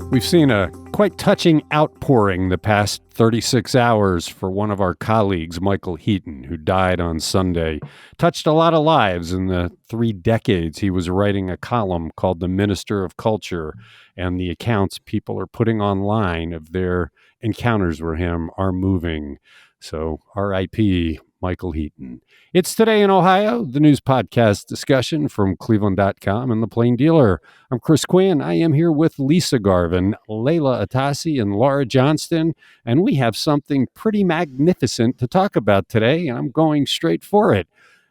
We've seen a quite touching outpouring the past 36 hours for one of our colleagues, Michael Heaton, who died on Sunday. Touched a lot of lives in the 3 decades he was writing a column called The Minister of Culture, and the accounts people are putting online of their encounters with him are moving. So R.I.P. Michael Heaton. It's Today in Ohio, the news podcast discussion from cleveland.com and The Plain Dealer. I'm Chris Quinn. I am here with Lisa Garvin, Layla Atassi, and Laura Johnston, and we have something pretty magnificent to talk about today, and I'm going straight for it.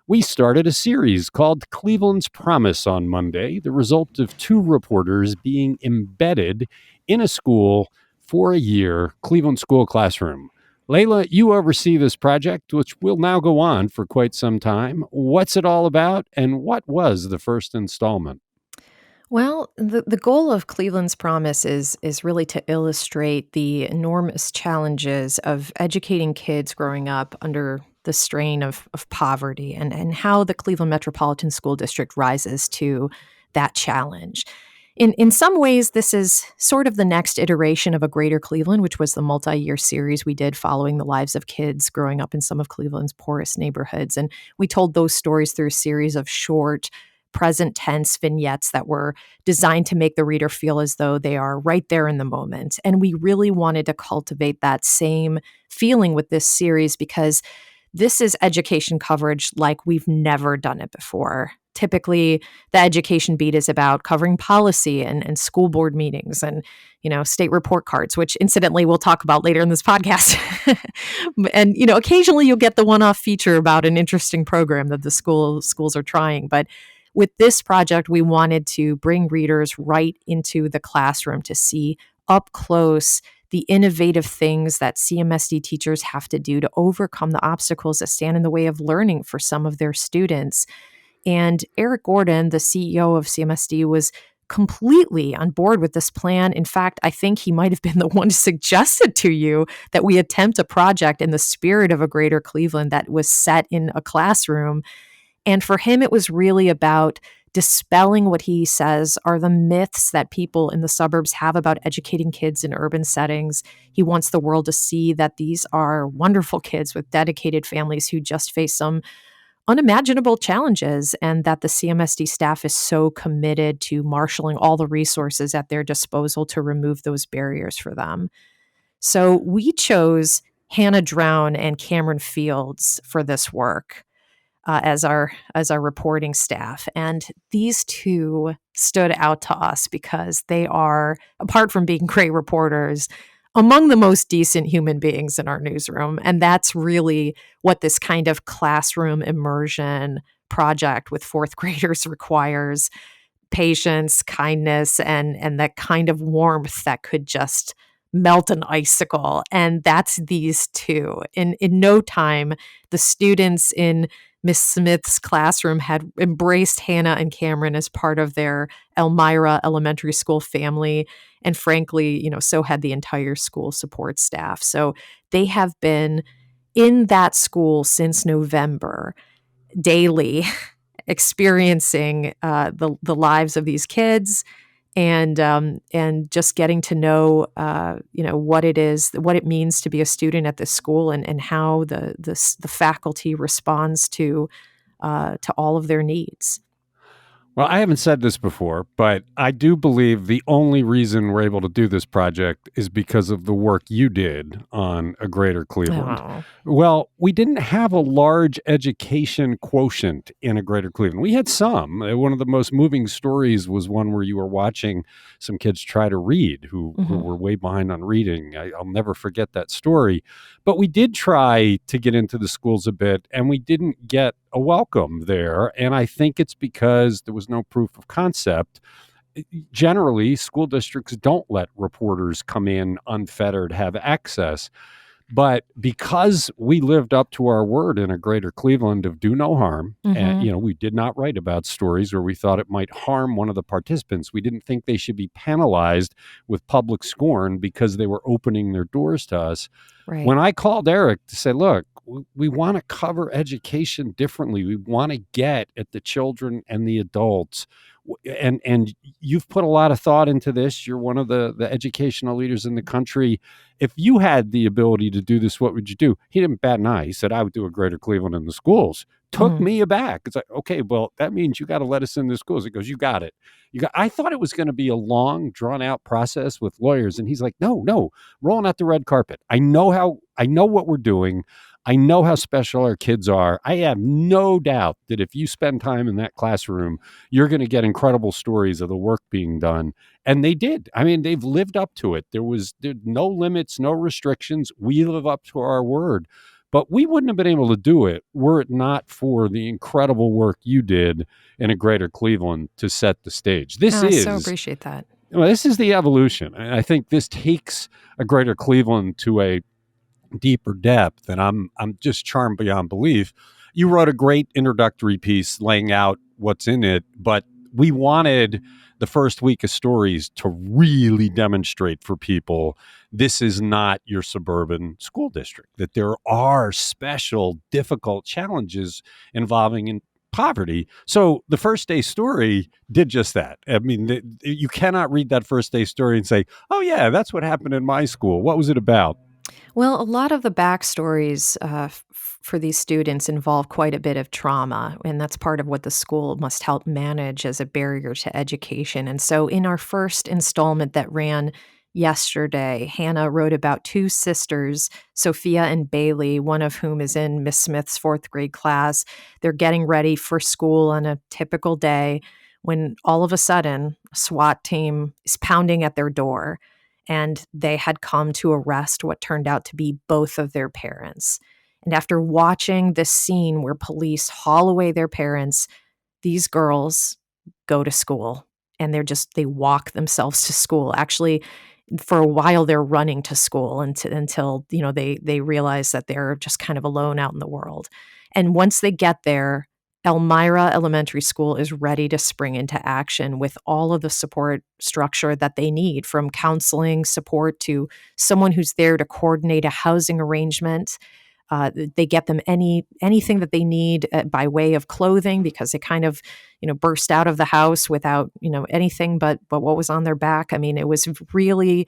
We started a series called Cleveland's Promise on Monday, the result of 2 reporters being embedded in a school for a year, Cleveland school classroom. Layla, you oversee this project, which will now go on for quite some time. What's it all about, and what was the first installment? Well, the goal of Cleveland's Promise is really to illustrate the enormous challenges of educating kids growing up under the strain of poverty and how the Cleveland Metropolitan School District rises to that challenge. In some ways, this is sort of the next iteration of A Greater Cleveland, which was the multi-year series we did following the lives of kids growing up in some of Cleveland's poorest neighborhoods. And we told those stories through a series of short, present tense vignettes that were designed to make the reader feel as though they are right there in the moment. And we really wanted to cultivate that same feeling with this series because this is education coverage like we've never done it before. Typically, the education beat is about covering policy and school board meetings and, state report cards, which incidentally we'll talk about later in this podcast. And, occasionally you'll get the one-off feature about an interesting program that the schools are trying. But with this project, we wanted to bring readers right into the classroom to see up close the innovative things that CMSD teachers have to do to overcome the obstacles that stand in the way of learning for some of their students. And Eric Gordon, the CEO of CMSD, was completely on board with this plan. In fact, I think he might have been the one who suggested to you that we attempt a project in the spirit of A Greater Cleveland that was set in a classroom. And for him, it was really about dispelling what he says are the myths that people in the suburbs have about educating kids in urban settings. He wants the world to see that these are wonderful kids with dedicated families who just face some unimaginable challenges, and that the CMSD staff is so committed to marshaling all the resources at their disposal to remove those barriers for them. So we chose Hannah Drown and Cameron Fields for this work as our reporting staff. And these 2 stood out to us because they are, apart from being great reporters, among the most decent human beings in our newsroom. And that's really what this kind of classroom immersion project with 4th graders requires: patience, kindness, and that kind of warmth that could just melt an icicle. And that's these 2. In no time, the students in Miss Smith's classroom had embraced Hannah and Cameron as part of their Elmira Elementary School family. And frankly, so had the entire school support staff. So they have been in that school since November, daily, experiencing the lives of these kids and just getting to know what it means to be a student at this school and how the faculty responds to all of their needs. Well, I haven't said this before, but I do believe the only reason we're able to do this project is because of the work you did on A Greater Cleveland. Oh. Well, we didn't have a large education quotient in A Greater Cleveland. We had some. One of the most moving stories was one where you were watching some kids try to read who were way behind on reading. I'll never forget that story. But we did try to get into the schools a bit, and we didn't get a welcome there. And I think it's because there was no proof of concept. Generally, school districts don't let reporters come in unfettered, have access. But because we lived up to our word in A Greater Cleveland of do no harm, and we did not write about stories where we thought it might harm one of the participants. We didn't think they should be penalized with public scorn because they were opening their doors to us. Right. When I called Eric to say, look, we want to cover education differently. We want to get at the children and the adults And you've put a lot of thought into this. You're one of the educational leaders in the country. If you had the ability to do this, what would you do? He didn't bat an eye. He said, I would do a Greater Cleveland in the schools. Took Mhm. me aback. It's like, okay, well, that means you got to let us in the schools. He goes, you got it. I thought it was going to be a long, drawn out process with lawyers. And he's like, no, rolling out the red carpet. I know what we're doing. I know how special our kids are. I have no doubt that if you spend time in that classroom, you're going to get incredible stories of the work being done. And they did. I mean, they've lived up to it. There no limits, no restrictions. We live up to our word. But we wouldn't have been able to do it were it not for the incredible work you did in a Greater Cleveland to set the stage. Oh, I so appreciate that. This is the evolution. And I think this takes a Greater Cleveland to a deeper depth, and I'm just charmed beyond belief. You wrote a great introductory piece laying out what's in it, but we wanted the first week of stories to really demonstrate for people this is not your suburban school district, that there are special, difficult challenges involving in poverty. So the first day story did just that. I mean, you cannot read that first day story and say, oh yeah, that's what happened in my school. What was it about? Well, a lot of the backstories for these students involve quite a bit of trauma, and that's part of what the school must help manage as a barrier to education. And so, in our first installment that ran yesterday, Hannah wrote about two sisters, Sophia and Bailey, one of whom is in Miss Smith's fourth grade class. They're getting ready for school on a typical day when all of a sudden a SWAT team is pounding at their door, and they had come to arrest what turned out to be both of their parents. And after watching this scene where police haul away their parents, these girls go to school, and they walk themselves to school. Actually, for a while they're running to school until they realize that they're just kind of alone out in the world. And once they get there, Elmira Elementary School is ready to spring into action with all of the support structure that they need, from counseling support to someone who's there to coordinate a housing arrangement. They get them anything that they need by way of clothing, because they kind of burst out of the house without anything but what was on their back. I mean, it was really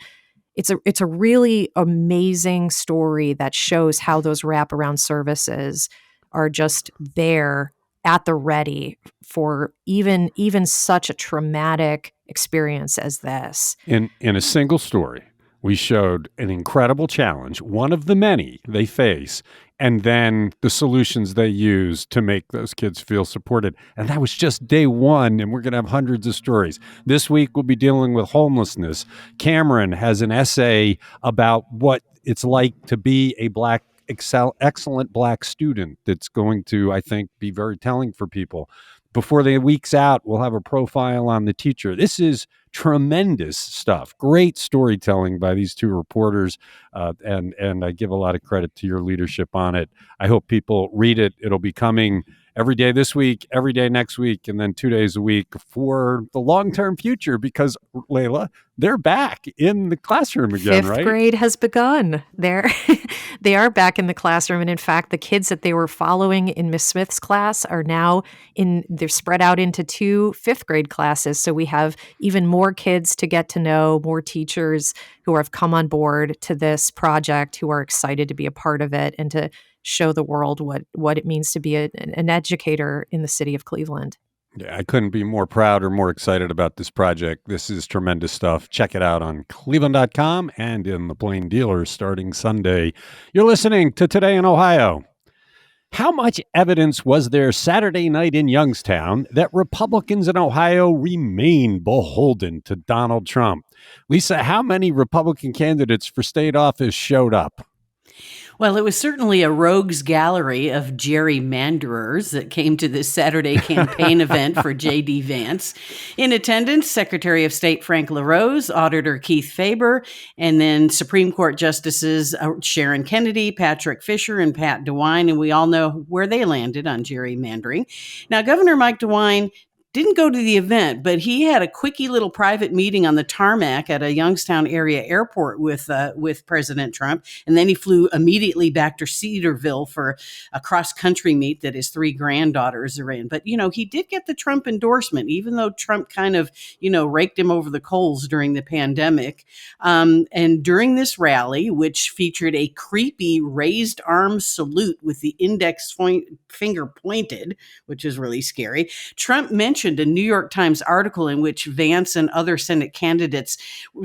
it's a really amazing story that shows how those wraparound services are just there at the ready for even such a traumatic experience as this. In a single story, we showed an incredible challenge, one of the many they face, and then the solutions they use to make those kids feel supported. And that was just day one, and we're going to have hundreds of stories. This week, we'll be dealing with homelessness. Cameron has an essay about what it's like to be a excellent Black student that's going to, I think, be very telling for people. Before the week's out, we'll have a profile on the teacher. This is tremendous stuff. Great storytelling by these two reporters, and I give a lot of credit to your leadership on it. I hope people read it. It'll be coming every day this week, every day next week, and then 2 days a week for the long-term future, because, Layla, they're back in the classroom again, Fifth right? grade has begun. They are back in the classroom. And in fact, the kids that they were following in Miss Smith's class are now they're spread out into two fifth grade classes. So we have even more kids to get to know, more teachers who have come on board to this project, who are excited to be a part of it and to show the world what it means to be an educator in the city of Cleveland. Yeah, I couldn't be more proud or more excited about this project. This is tremendous stuff. Check it out on cleveland.com and in the Plain Dealer starting Sunday. You're listening to Today in Ohio. How much evidence was there Saturday night in Youngstown that Republicans in Ohio remain beholden to Donald Trump? Lisa, how many Republican candidates for state office showed up? Well, it was certainly a rogues gallery of gerrymanderers that came to this Saturday campaign event for J.D. Vance. In attendance, Secretary of State Frank LaRose, Auditor Keith Faber, and then Supreme Court Justices Sharon Kennedy, Patrick Fisher, and Pat DeWine, and we all know where they landed on gerrymandering. Now, Governor Mike DeWine didn't go to the event, but he had a quickie little private meeting on the tarmac at a Youngstown area airport with President Trump, and then he flew immediately back to Cedarville for a cross country meet that his 3 granddaughters are in. But he did get the Trump endorsement, even though Trump kind of raked him over the coals during the pandemic. And during this rally, which featured a creepy raised arm salute with the index finger pointed, which is really scary, Trump mentioned a New York Times article in which Vance and other Senate candidates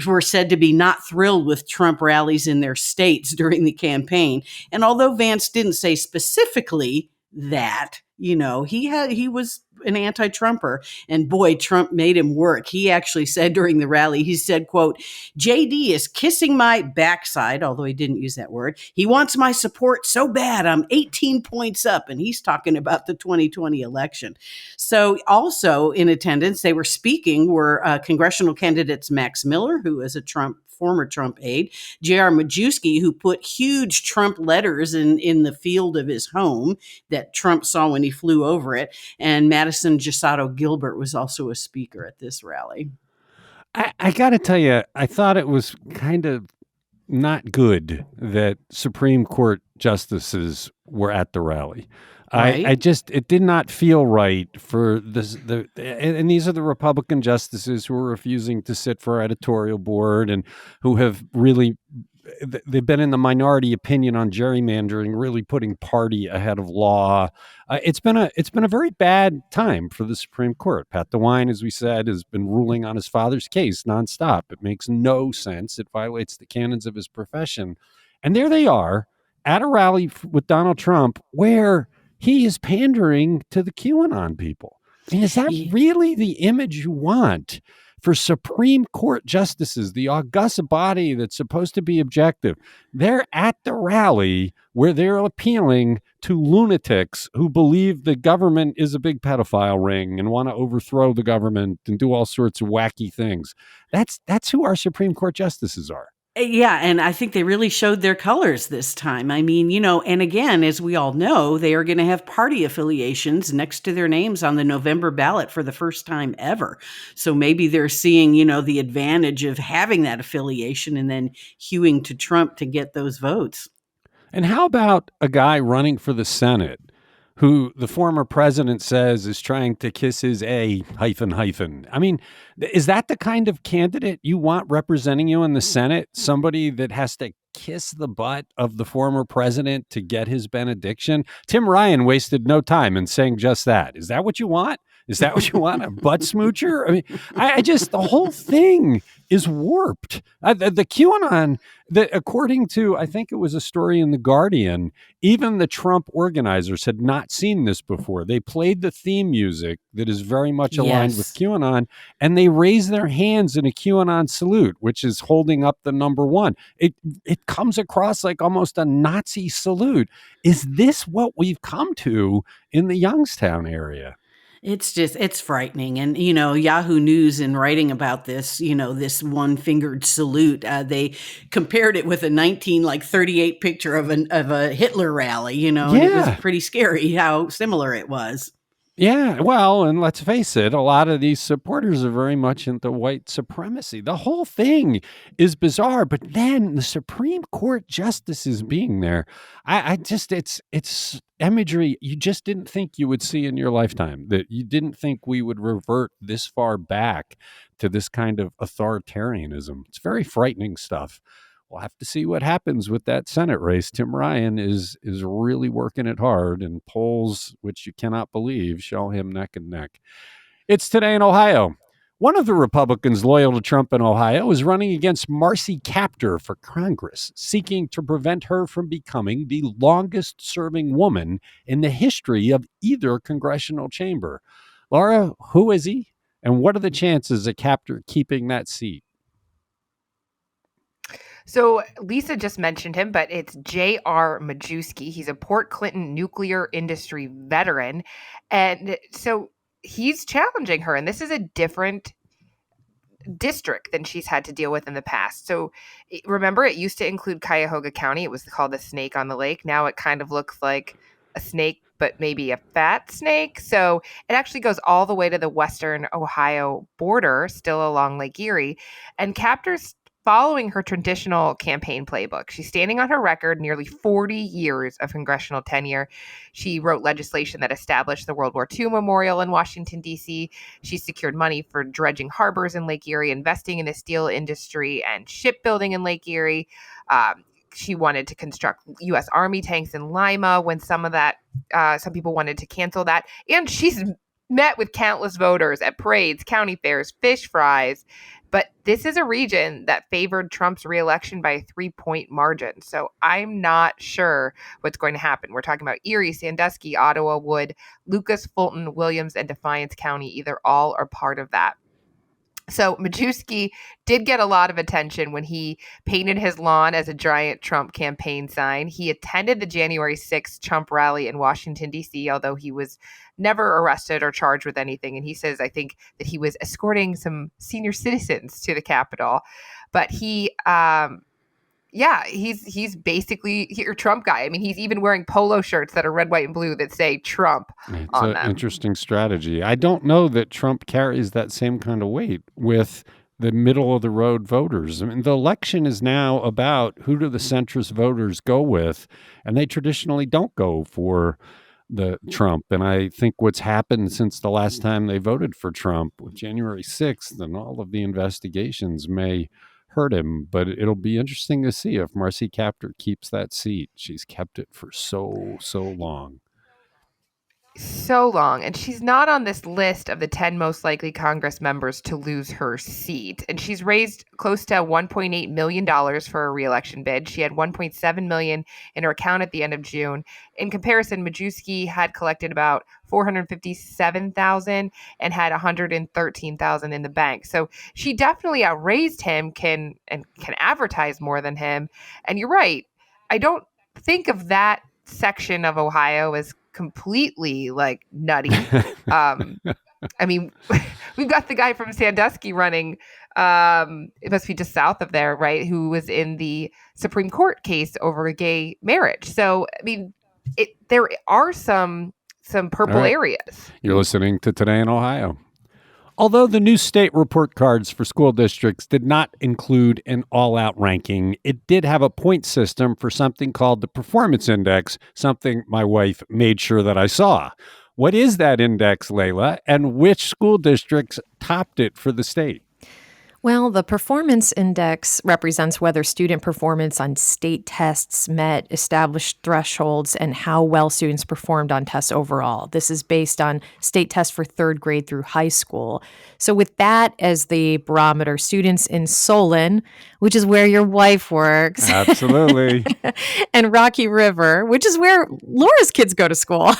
were said to be not thrilled with Trump rallies in their states during the campaign. And although Vance didn't say specifically that, he was an anti-Trumper, and boy, Trump made him work. He actually said during the rally, he said, quote, "JD is kissing my backside," although he didn't use that word. "He wants my support so bad. I'm 18 points up." And he's talking about the 2020 election. So also in attendance, they were speaking were congressional candidates Max Miller, who is a former Trump aide, J.R. Majewski, who put huge Trump letters in the field of his home that Trump saw when he flew over it, and Madison Gisato Gilbert was also a speaker at this rally. I got to tell you, I thought it was kind of not good that Supreme Court justices were at the rally. Right. It did not feel right for this. And these are the Republican justices who are refusing to sit for our editorial board and who have really, they've been in the minority opinion on gerrymandering, really putting party ahead of law. It's been a very bad time for the Supreme Court. Pat DeWine, as we said, has been ruling on his father's case nonstop. It makes no sense. It violates the canons of his profession. And there they are at a rally with Donald Trump where he is pandering to the QAnon people. I mean, is that really the image you want for Supreme Court justices, the august body that's supposed to be objective? They're at the rally where they're appealing to lunatics who believe the government is a big pedophile ring and want to overthrow the government and do all sorts of wacky things. That's who our Supreme Court justices are. Yeah, and I think they really showed their colors this time. I mean, and again, as we all know, they are going to have party affiliations next to their names on the November ballot for the first time ever. So maybe they're seeing, the advantage of having that affiliation and then hewing to Trump to get those votes. And how about a guy running for the Senate who the former president says is trying to kiss his A hyphen. I mean, is that the kind of candidate you want representing you in the Senate? Somebody that has to kiss the butt of the former president to get his benediction? Tim Ryan wasted no time in saying just that. Is that what you want? Is that what you want? A butt smoocher? I mean, I just, the whole thing is warped. The QAnon, according to, I think it was a story in The Guardian, even the Trump organizers had not seen this before. They played the theme music that is very much aligned with QAnon, and they raised their hands in a QAnon salute, which is holding up the number one. It comes across like almost a Nazi salute. Is this what we've come to in the Youngstown area? It's frightening. And, Yahoo News, in writing about this, this one-fingered salute, they compared it with a 1938 picture of a Hitler rally, and it was pretty scary how similar it was. Yeah, well, and let's face it, a lot of these supporters are very much into white supremacy. The whole thing is bizarre, but then the Supreme Court justices being there, I just, it's imagery you just didn't think you would see in your lifetime, that you didn't think we would revert this far back to this kind of authoritarianism. It's very frightening stuff. We'll have to see what happens with that Senate race. Tim Ryan is really working it hard, and polls, which you cannot believe, show him neck and neck. It's Today in Ohio. One of the Republicans loyal to Trump in Ohio is running against Marcy Kaptur for Congress, seeking to prevent her from becoming the longest-serving woman in the history of either congressional chamber. Laura, who is he, and what are the chances of Kaptur keeping that seat? So Lisa just mentioned him, but it's J.R. Majewski. He's a Port Clinton nuclear industry veteran. And so he's challenging her. And this is a different district than she's had to deal with in the past. So remember, it used to include Cuyahoga County. It was called the Snake on the Lake. Now it kind of looks like a snake, but maybe a fat snake. So it actually goes all the way to the western Ohio border, still along Lake Erie. And captors following her traditional campaign playbook. She's standing on her record, nearly 40 years of congressional tenure. She wrote legislation that established the World War II Memorial in Washington, D.C. She secured money for dredging harbors in Lake Erie, investing in the steel industry and shipbuilding in Lake Erie. She wanted to construct U.S. Army tanks in Lima when some people wanted to cancel that. And she's met with countless voters at parades, county fairs, fish fries. But this is a region that favored Trump's reelection by a 3-point margin. So I'm not sure what's going to happen. We're talking about Erie, Sandusky, Ottawa, Wood, Lucas, Fulton, Williams, and Defiance County, either all or part of that. So Majewski did get a lot of attention when he painted his lawn as a giant Trump campaign sign. He attended the January 6th Trump rally in Washington, D.C., although he was never arrested or charged with anything. And he says, I think, that he was escorting some senior citizens to the Capitol. But he's basically your Trump guy. I mean, he's even wearing polo shirts that are red, white, and blue that say Trump on them. It's an interesting strategy. I don't know that Trump carries that same kind of weight with the middle of the road voters. I mean, the election is now about who do the centrist voters go with, and they traditionally don't go for the Trump. And I think what's happened since the last time they voted for Trump with January 6th and all of the investigations may hurt him, but it'll be interesting to see if Marcy Kaptur keeps that seat. She's kept it for so long. So long. And she's not on this list of the 10 most likely Congress members to lose her seat. And she's raised close to $1.8 million for a reelection bid. She had $1.7 million in her account at the end of June. In comparison, Majewski had collected about $457,000 and had $113,000 in the bank. So she definitely outraised him, can advertise more than him. And you're right. I don't think of that section of Ohio as completely like nutty. I mean, we've got the guy from Sandusky running, it must be just south of there, right, who was in the Supreme Court case over gay marriage. So, I mean, there are some purple areas. You're listening to Today in Ohio. Although the new state report cards for school districts did not include an all-out ranking, it did have a point system for something called the Performance Index, something my wife made sure that I saw. What is that index, Layla, and which school districts topped it for the state? Well, the performance index represents whether student performance on state tests met established thresholds and how well students performed on tests overall. This is based on state tests for third grade through high school. So with that as the barometer, students in Solon, which is where your wife works. Absolutely. And Rocky River, which is where Laura's kids go to school,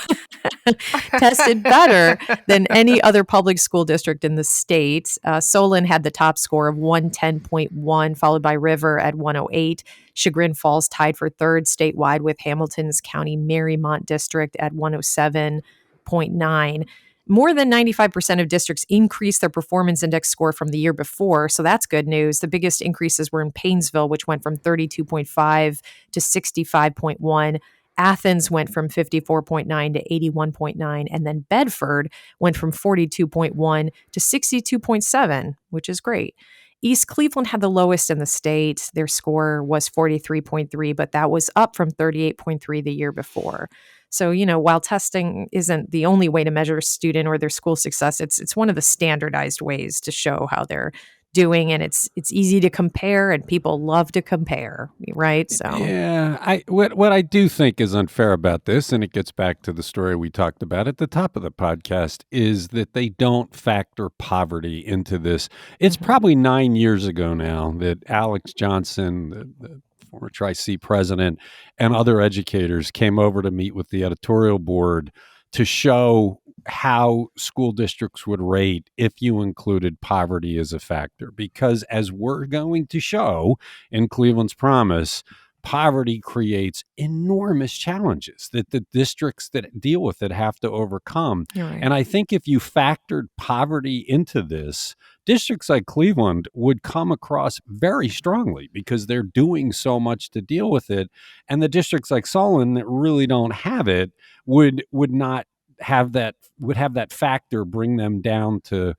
tested better than any other public school district in the state. Solon had the top score of 110.1, followed by River at 108. Chagrin Falls tied for third statewide with Hamilton's County Marymount District at 107.9. More than 95% of districts increased their performance index score from the year before, so that's good news. The biggest increases were in Painesville, which went from 32.5 to 65.1. Athens went from 54.9 to 81.9, and then Bedford went from 42.1 to 62.7, which is great. East Cleveland had the lowest in the state. Their score was 43.3, but that was up from 38.3 the year before. So, while testing isn't the only way to measure a student or their school success, it's one of the standardized ways to show how they're doing, and it's easy to compare, and people love to compare, right? So yeah, what I do think is unfair about this, and it gets back to the story we talked about at the top of the podcast, is that they don't factor poverty into this. It's probably 9 years ago now that Alex Johnson, the former Tri-C president, and other educators came over to meet with the editorial board to show how school districts would rate if you included poverty as a factor. Because as we're going to show in Cleveland's Promise, poverty creates enormous challenges that the districts that deal with it have to overcome. You're right. And I think if you factored poverty into this, districts like Cleveland would come across very strongly because they're doing so much to deal with it. And the districts like Solon that really don't have it would not have that, would have that factor bring them down to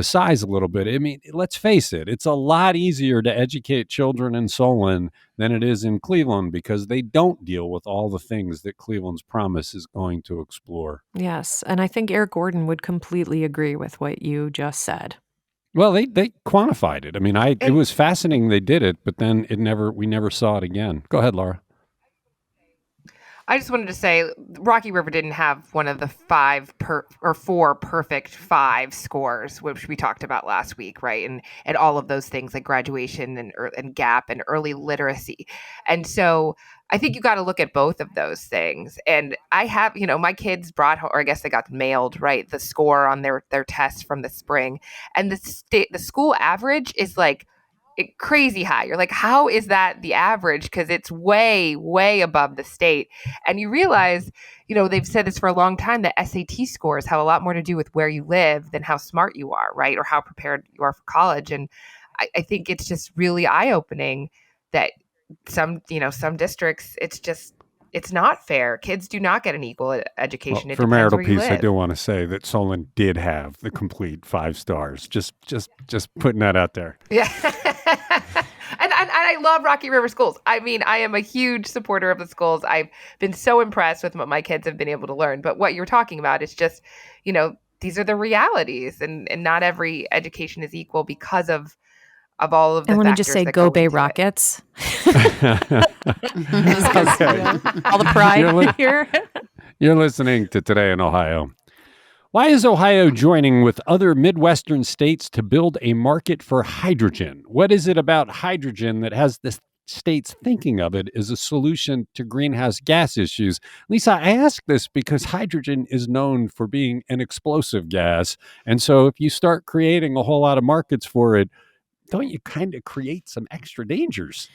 size a little bit. I mean, let's face it, it's a lot easier to educate children in Solon than it is in Cleveland because they don't deal with all the things that Cleveland's promise is going to explore. Yes, and I think Eric Gordon would completely agree with what you just said. Well, they quantified it. I mean, it was fascinating they did it, but then we never saw it again. Go ahead, Laura. I just wanted to say Rocky River didn't have one of the four perfect 5 scores, which we talked about last week, right? And all of those things like graduation and gap and early literacy. And so I think you got to look at both of those things. And I have, my kids brought home, or I guess they got mailed, right, the score on their tests from the spring. And the school average is like crazy high. You're like, how is that the average? Because it's way, way above the state. And you realize, they've said this for a long time, that SAT scores have a lot more to do with where you live than how smart you are, right? Or how prepared you are for college. And I think it's just really eye-opening that some districts, it's not fair. Kids do not get an equal education. Well, for marital peace, I do want to say that Solon did have the complete 5 stars. Just putting that out there. Yeah. And I love Rocky River schools. I mean, I am a huge supporter of the schools. I've been so impressed with what my kids have been able to learn. But what you're talking about is just, these are the realities, and not every education is equal because of all of the. And let me just say, go Bay Rockets. All the pride here. You're listening to Today in Ohio. Why is Ohio joining with other Midwestern states to build a market for hydrogen? What is it about hydrogen that has the states thinking of it as a solution to greenhouse gas issues? Lisa, I ask this because hydrogen is known for being an explosive gas. And so if you start creating a whole lot of markets for it, don't you kind of create some extra dangers?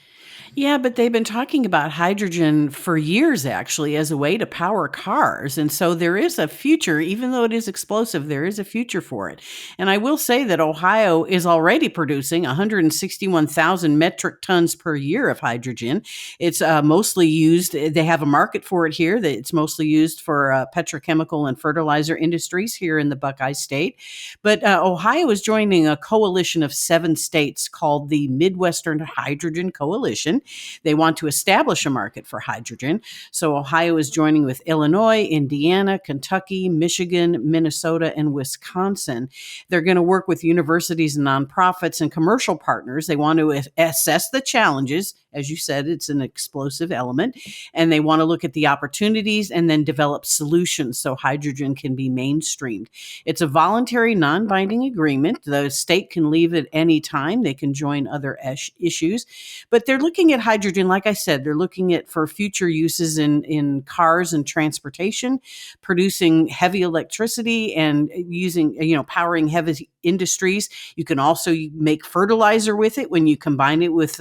Yeah, but they've been talking about hydrogen for years, actually, as a way to power cars. And so there is a future, even though it is explosive, there is a future for it. And I will say that Ohio is already producing 161,000 metric tons per year of hydrogen. It's mostly used, they have a market for it here. It's mostly used for petrochemical and fertilizer industries here in the Buckeye State. But Ohio is joining a coalition of 7 states called the Midwestern Hydrogen Coalition. They want to establish a market for hydrogen. So Ohio is joining with Illinois, Indiana, Kentucky, Michigan, Minnesota, and Wisconsin. They're going to work with universities and nonprofits and commercial partners. They want to assess the challenges. As you said, it's an explosive element. And they want to look at the opportunities and then develop solutions so hydrogen can be mainstreamed. It's a voluntary, non-binding agreement. The state can leave at any time. They can join other issues. But they're looking at hydrogen, like I said, they're looking at for future uses in cars and transportation, producing heavy electricity and using, powering heavy industries. You can also make fertilizer with it when you combine it with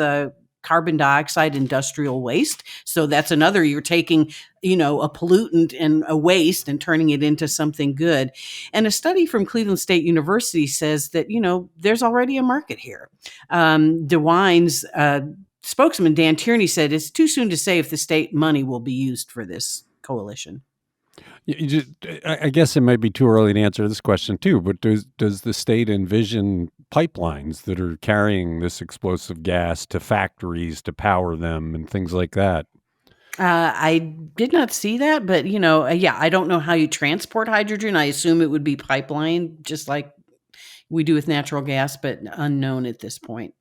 carbon dioxide industrial waste. So that's another, you're taking, a pollutant and a waste and turning it into something good. And a study from Cleveland State University says that, there's already a market here. DeWine's spokesman, Dan Tierney, said it's too soon to say if the state money will be used for this coalition. I guess it might be too early to answer this question too, but does the state envision pipelines that are carrying this explosive gas to factories to power them and things like that? I did not see that, but, I don't know how you transport hydrogen. I assume it would be pipeline, just like we do with natural gas, but unknown at this point.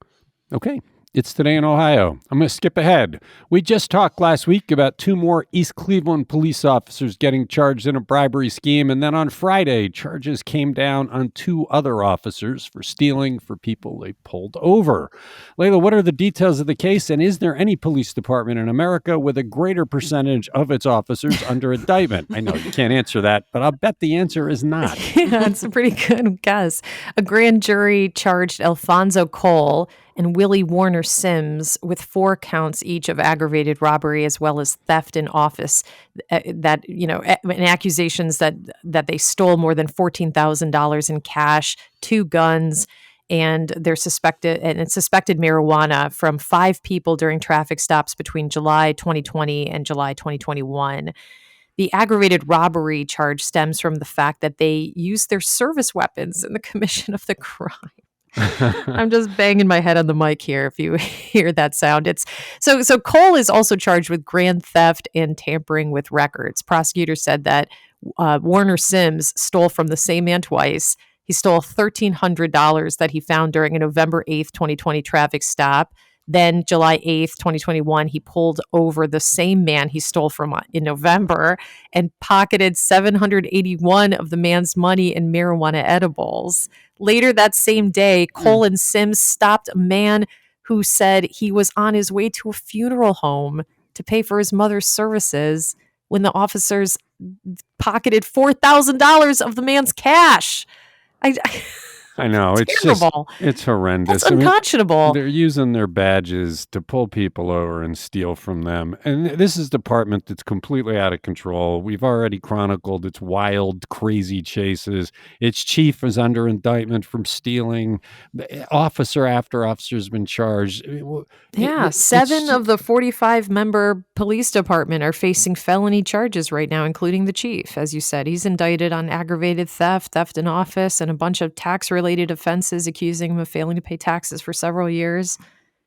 Okay. It's Today in Ohio. I'm going to skip ahead. We just talked last week about 2 more East Cleveland police officers getting charged in a bribery scheme. And then on Friday, charges came down on 2 other officers for stealing for people they pulled over. Layla, what are the details of the case? And is there any police department in America with a greater percentage of its officers under indictment? I know you can't answer that, but I'll bet the answer is not. Yeah, it's a pretty good guess. A grand jury charged Alfonso Cole and Willie Warner Sims with 4 counts each of aggravated robbery as well as theft in office, and accusations that they stole more than $14,000 in cash, 2 guns, and it's suspected marijuana from 5 people during traffic stops between July 2020 and July 2021. The aggravated robbery charge stems from the fact that they used their service weapons in the commission of the crime. I'm just banging my head on the mic here if you hear that sound. It's so Cole is also charged with grand theft and tampering with records. Prosecutors said that Warner Sims stole from the same man twice. He stole $1,300 that he found during a November 8th, 2020 traffic stop. Then July 8th, 2021, he pulled over the same man he stole from in November and pocketed $781 of the man's money in marijuana edibles. Later that same day, Cole and Sims stopped a man who said he was on his way to a funeral home to pay for his mother's services when the officers pocketed $4,000 of the man's cash. I know. It's terrible. It's horrendous. It's unconscionable. They're using their badges to pull people over and steal from them. And this is a department that's completely out of control. We've already chronicled its wild, crazy chases. Its chief is under indictment from stealing. Officer after officer has been charged. Yeah, 7 of the 45-member police department are facing felony charges right now, including the chief. As you said, he's indicted on aggravated theft in office, and a bunch of tax-related offenses accusing him of failing to pay taxes for several years.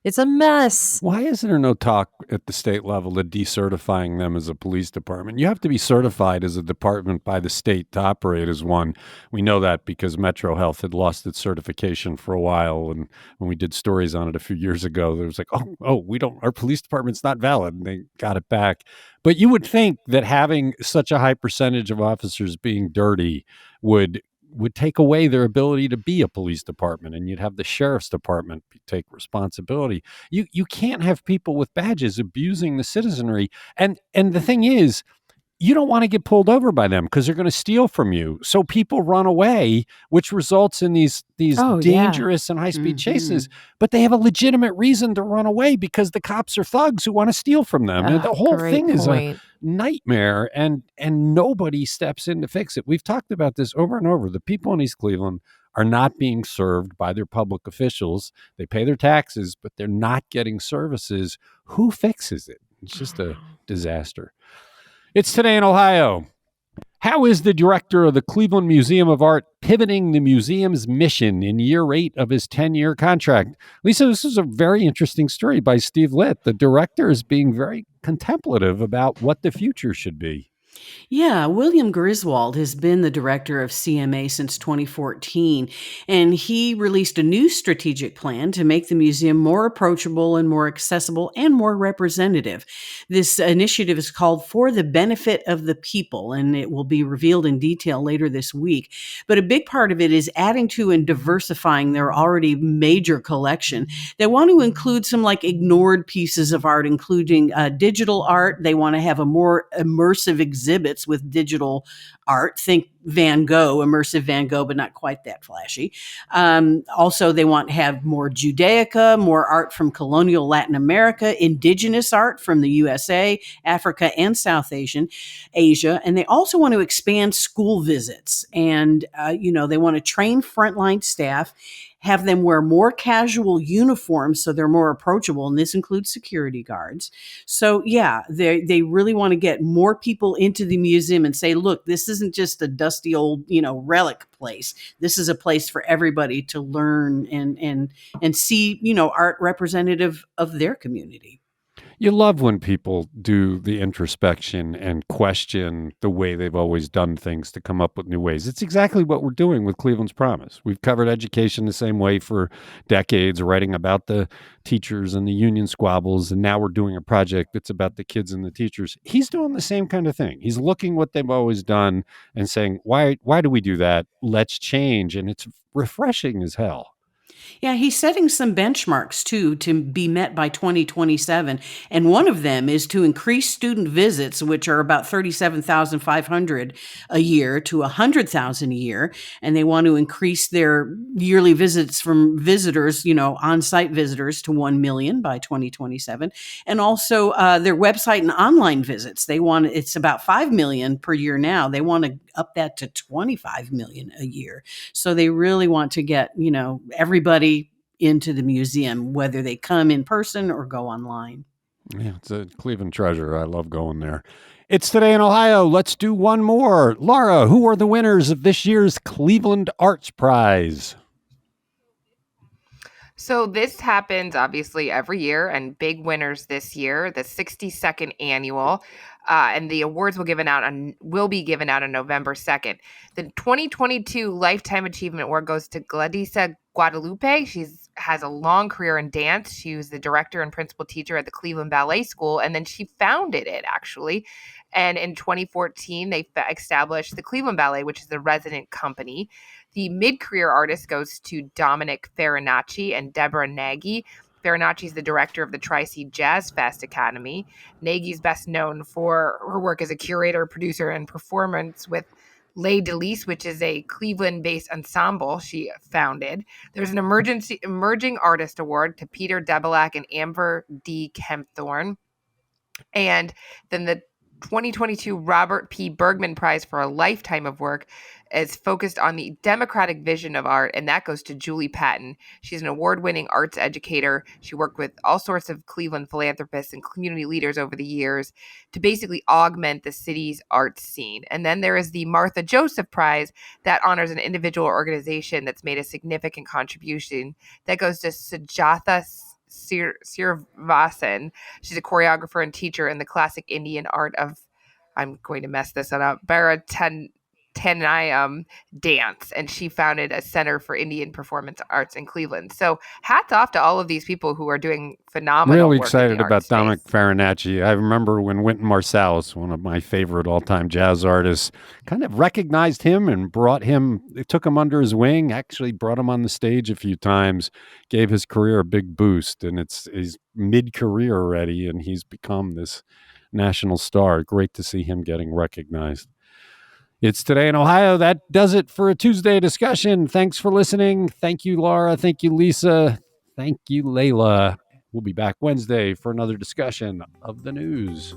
It's a mess. Why isn't there no talk at the state level of decertifying them as a police department? You have to be certified as a department by the state to operate as one. We know that because Metro Health had lost its certification for a while. And when we did stories on it a few years ago, there was like, our police department's not valid. And they got it back. But you would think that having such a high percentage of officers being dirty would take away their ability to be a police department, and you'd have the sheriff's department take responsibility. You can't have people with badges abusing the citizenry. And the thing is, you don't want to get pulled over by them because they're going to steal from you. So people run away, which results in these dangerous and high-speed chases. But they have a legitimate reason to run away because the cops are thugs who want to steal from them. And the whole thing is a nightmare, and nobody steps in to fix it. We've talked about this over and over. The people in East Cleveland are not being served by their public officials. They pay their taxes, but they're not getting services. Who fixes it? It's just a disaster. It's Today in Ohio. How is the director of the Cleveland Museum of Art pivoting the museum's mission in year 8 of his 10-year contract? Lisa, this is a very interesting story by Steve Litt. The director is being very contemplative about what the future should be. Yeah, William Griswold has been the director of CMA since 2014, and he released a new strategic plan to make the museum more approachable and more accessible and more representative. This initiative is called For the Benefit of the People, and it will be revealed in detail later this week. But a big part of it is adding to and diversifying their already major collection. They want to include some ignored pieces of art, including digital art. They want to have a more immersive exhibits with digital art. Think Van Gogh, immersive Van Gogh, but not quite that flashy. Also, they want to have more Judaica, more art from colonial Latin America, indigenous art from the USA, Africa, and South Asia. And they also want to expand school visits. And, they want to train frontline staff, have them wear more casual uniforms so they're more approachable, and this includes security guards. So, yeah, they really want to get more people into the museum and say, look, this isn't just a dusty old, relic place. This is a place for everybody to learn and see, art representative of their community. You love when people do the introspection and question the way they've always done things to come up with new ways. It's exactly what we're doing with Cleveland's Promise. We've covered education the same way for decades, writing about the teachers and the union squabbles, and now we're doing a project that's about the kids and the teachers. He's doing the same kind of thing. He's looking what they've always done and saying, why do we do that? Let's change. And it's refreshing as hell. Yeah, he's setting some benchmarks, too, to be met by 2027. And one of them is to increase student visits, which are about 37,500 a year, to 100,000 a year. And they want to increase their yearly visits from visitors, on-site visitors, to 1 million by 2027. And also their website and online visits. It's about 5 million per year now. They want to up that to 25 million a year. So they really want to get, everybody into the museum, whether they come in person or go online. Yeah, it's a Cleveland treasure. I love going there. It's Today in Ohio. Let's do one more. Laura, who are the winners of this year's Cleveland Arts Prize? So this happens obviously every year, and big winners this year, the 62nd annual, and the awards will be given out on November 2nd. The 2022 Lifetime Achievement Award goes to Gladys Guadalupe. She has a long career in dance. She was the director and principal teacher at the Cleveland Ballet School, and then she founded it actually. And in 2014, they established the Cleveland Ballet, which is the resident company. The mid-career artist goes to Dominic Farinacci and Deborah Nagy. Farinacci is the director of the Tri-C Jazz Fest Academy. Nagy is best known for her work as a curator, producer, and performance with Les Delis, which is a Cleveland-based ensemble she founded. There's an Emerging Artist Award to Peter Debelak and Amber D. Kempthorne. And then the 2022 Robert P. Bergman Prize for a lifetime of work is focused on the democratic vision of art, and that goes to Julie Patton. She's an award-winning arts educator. She worked with all sorts of Cleveland philanthropists and community leaders over the years to basically augment the city's arts scene. And then there is the Martha Joseph Prize that honors an individual or organization that's made a significant contribution. That goes to Sujatha Sirvasan. She's a choreographer and teacher in the classic Indian art of, I'm going to mess this one up, Bharatanatyam dance, and she founded a Center for Indian Performance Arts in Cleveland. So hats off to all of these people who are doing phenomenal Really work excited in the about art space. Dominic Farinacci. I remember when Wynton Marsalis, one of my favorite all-time jazz artists, kind of recognized him and took him under his wing, actually brought him on the stage a few times, gave his career a big boost, and he's mid-career already, and he's become this national star. Great to see him getting recognized. It's Today in Ohio. That does it for a Tuesday discussion. Thanks for listening. Thank you, Laura. Thank you, Lisa. Thank you, Layla. We'll be back Wednesday for another discussion of the news.